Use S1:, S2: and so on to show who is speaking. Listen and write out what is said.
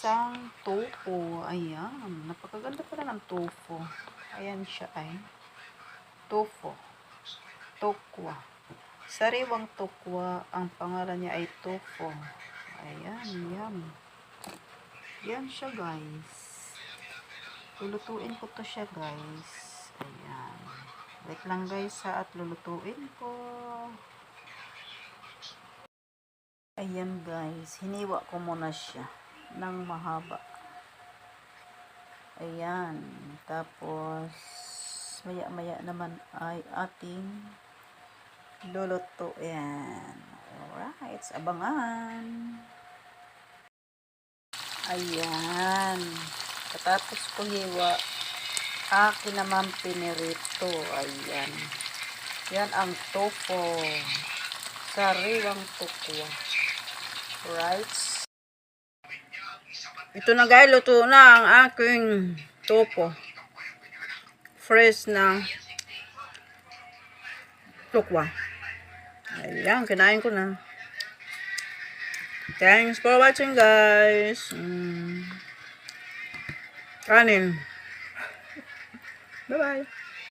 S1: isang tofu. Ayan. Napakaganda pala ng tofu. Ayan siya ay. Tofu. Tokwa. Sariwang tokwa. Ang pangalan niya ay tofu. Ayan. Yum. Yan siya guys. Lulutuin ko to siya guys. Ayan. Wait lang guys ha at lulutuin ko. Ayan guys, hiniwa ko muna siya ng mahaba. Ayan, tapos maya-maya naman ay ating lulutuin. Alright, abangan. Ayan, katapos ko hiwa, akin naman pinirito. Ayan, yan ang tofu. Sariwang tokwa. Right. Ito na guys, luto na ang aking tofu. Fresh na tokwa. Ayan, kinain ko na. Thanks for watching guys. Kanin. Bye bye.